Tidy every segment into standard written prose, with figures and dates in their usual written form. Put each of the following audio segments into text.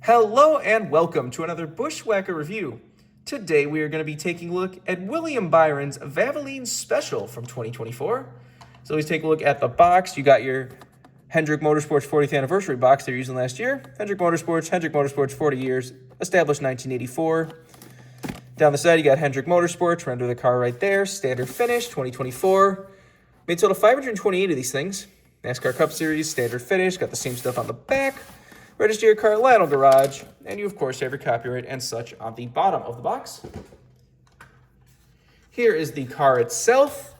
Hello and welcome to another Bushwhacker review. Today we are going to be taking a look at William Byron's Valvoline Special from 2024. So let's take a look at the box. You got your Hendrick Motorsports 40th anniversary box they're using last year. Hendrick Motorsports 40 years, established 1984. Down the side you got Hendrick Motorsports, render the car right there, standard finish, 2024. Made total 528 of these things. NASCAR Cup Series, standard finish, got the same stuff on the back. Register your car at Lionel Garage, and you, of course, have your copyright and such on the bottom of the box. Here is the car itself.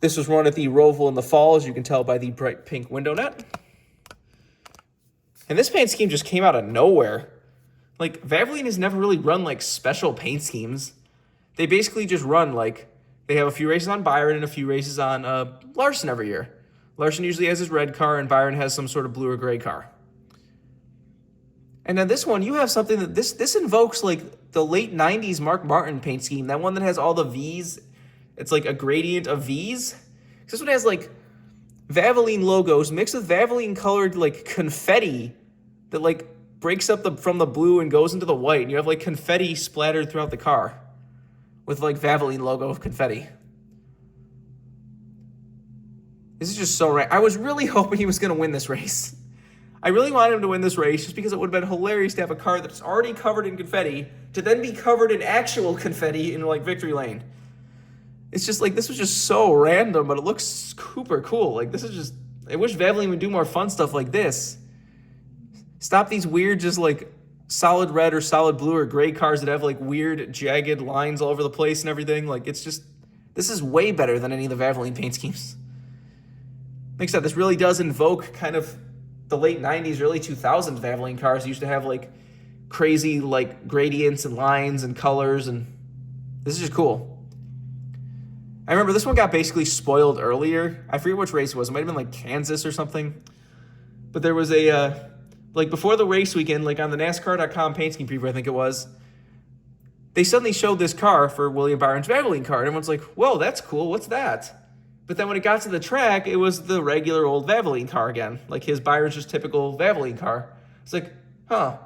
This was run at the Roval in the fall, as you can tell by the bright pink window net. And this paint scheme just came out of nowhere. Like, Valvoline has never really run, like, special paint schemes. They basically just run, like, they have a few races on Byron and a few races on Larson every year. Larson usually has his red car, and Byron has some sort of blue or gray car. And then this one, you have something that this invokes like the late 90s Mark Martin paint scheme. That one that has all the V's. It's like a gradient of V's. This one has like Valvoline logos mixed with Valvoline colored like confetti that like breaks up from the blue and goes into the white. And you have like confetti splattered throughout the car with like Valvoline logo of confetti. This is just so right. I was really hoping he was going to win this race. I really wanted him to win this race just because it would have been hilarious to have a car that's already covered in confetti to then be covered in actual confetti in like victory lane. It's just like, this was just so random, but it looks super cool. Like this is just, I wish Valvoline would do more fun stuff like this. Stop these weird, just like solid red or solid blue or gray cars that have like weird jagged lines all over the place and everything. Like it's just, this is way better than any of the Valvoline paint schemes. Like I said, this really does invoke kind of the late 90s, early 2000s Valvoline cars used to have like crazy like gradients and lines and colors, and this is just cool. I remember this one got basically spoiled earlier. I forget which race it was. It might have been like Kansas or something. But there was a, like before the race weekend, like on the NASCAR.com paint scheme preview, I think it was, they suddenly showed this car for William Byron's Valvoline car. And everyone's like, whoa, that's cool. What's that? But then when it got to the track, it was the regular old Valvoline car again. Like his Byron's just typical Valvoline car. It's like, huh,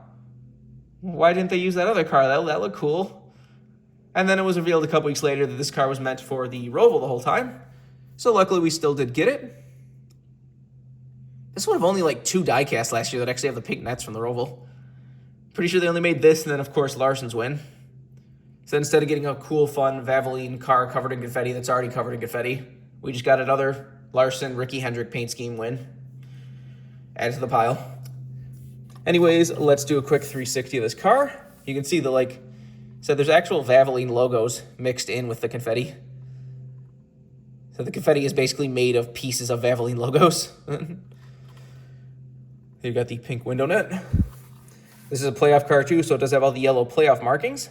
why didn't they use that other car? That looked cool. And then it was revealed a couple weeks later that this car was meant for the Roval the whole time. So luckily we still did get it. This one of only like 2 diecasts last year that actually have the pink nets from the Roval. Pretty sure they only made this and then of course Larson's win. So instead of getting a cool, fun Valvoline car covered in confetti that's already covered in confetti, we just got another Larson, Ricky Hendrick paint scheme win. Add to the pile. Anyways, let's do a quick 360 of this car. You can see the like, so there's actual Valvoline logos mixed in with the confetti. So the confetti is basically made of pieces of Valvoline logos. You've got the pink window net. This is a playoff car too, so it does have all the yellow playoff markings.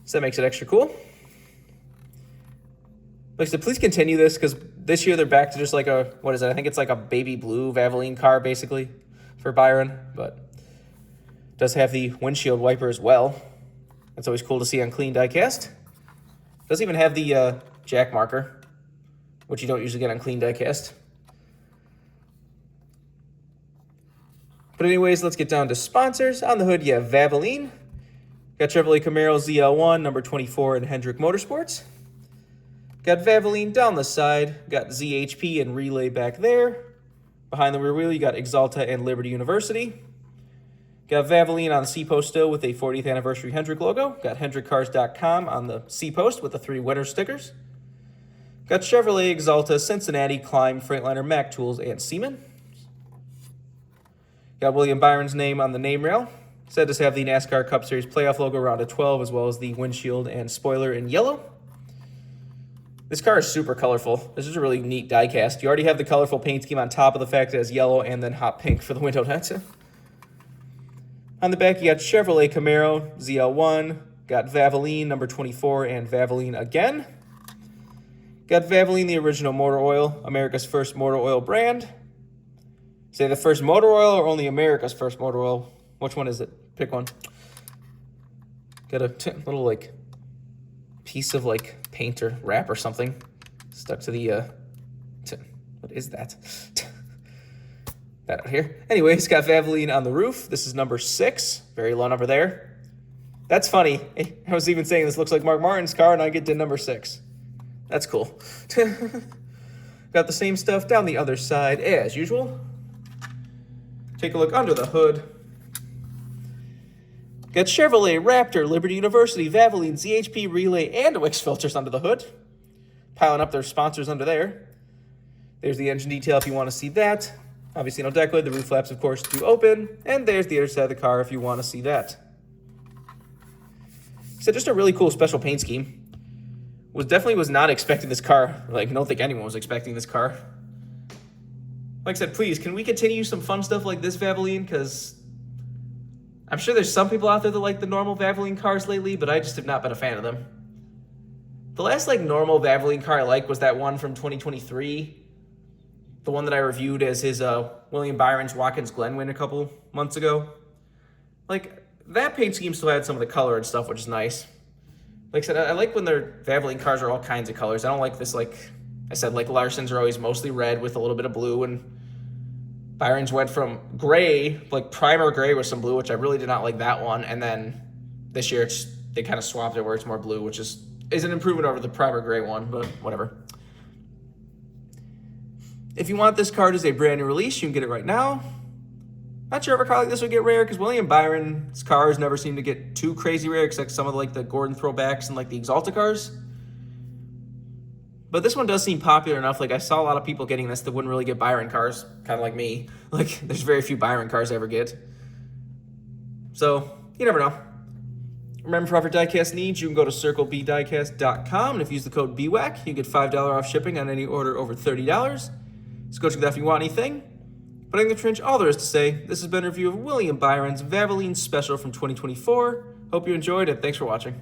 So that makes it extra cool. Like I said, please continue this because this year they're back to just like a, what is it? I think it's like a baby blue Valvoline car basically for Byron, but it does have the windshield wiper as well. That's always cool to see on clean diecast. It does even have the jack marker, which you don't usually get on clean diecast. But anyways, let's get down to sponsors. On the hood, you have Valvoline. Got Chevrolet Camaro ZL1, number 24 in Hendrick Motorsports. Got Valvoline down the side, got ZHP and Relay back there. Behind the rear wheel, you got Exalta and Liberty University. Got Valvoline on the C-post still with a 40th anniversary Hendrick logo. Got HendrickCars.com on the C-post with the 3 winner stickers. Got Chevrolet, Exalta, Cincinnati, Climb, Freightliner, Mack Tools, and Seaman. Got William Byron's name on the name rail. Said to have the NASCAR Cup Series playoff logo around a 12, as well as the windshield and spoiler in yellow. This car is super colorful. This is a really neat diecast. You already have the colorful paint scheme on top of the fact that it has yellow and then hot pink for the window nets. On the back, you got Chevrolet Camaro ZL1, got Valvoline number 24 and Valvoline again. Got Valvoline, the original motor oil, America's first motor oil brand. Say the first motor oil or only America's first motor oil? Which one is it? Pick one. Got a little like piece of like paint or wrap or something stuck to the what is that? that out here. Anyway, it's got Valvoline on the roof. This is number 6. Very low number there. That's funny. I was even saying this looks like Mark Martin's car, and I get to number 6. That's cool. Got the same stuff down the other side as usual. Take a look under the hood. Got Chevrolet, Raptor, Liberty University, Valvoline, ZHP, Relay, and Wix filters under the hood. Piling up their sponsors under there. There's the engine detail if you want to see that. Obviously no deck lid. The roof flaps, of course, do open. And there's the other side of the car if you want to see that. So just a really cool special paint scheme. Definitely was not expecting this car. Like, I don't think anyone was expecting this car. Like I said, please, can we continue some fun stuff like this, Valvoline? Because I'm sure there's some people out there that like the normal Valvoline cars lately, but I just have not been a fan of them. The last, like, normal Valvoline car I liked was that one from 2023. The one that I reviewed as his William Byron's Watkins Glenwin a couple months ago. Like, that paint scheme still had some of the color and stuff, which is nice. Like I said, I like when their Valvoline cars are all kinds of colors. I don't like this, like I said, like Larson's are always mostly red with a little bit of blue, and Byron's went from gray, like primer gray with some blue, which I really did not like that one. And then this year they kind of swapped it where it's more blue, which is an improvement over the primer gray one, but whatever. If you want this card as a brand new release, you can get it right now. Not sure if a car like this would get rare, because William Byron's cars never seem to get too crazy rare, except some of like the Gordon throwbacks and like the Exalta cars. But this one does seem popular enough. Like, I saw a lot of people getting this that wouldn't really get Byron cars, kind of like me. Like, there's very few Byron cars I ever get. So, you never know. Remember, for other diecast needs, you can go to circlebdiecast.com, and if you use the code BWhack, you get $5 off shipping on any order over $30. So go check that if you want anything. But in the trench, all there is to say, this has been a review of William Byron's Valvoline Special from 2024. Hope you enjoyed it. Thanks for watching.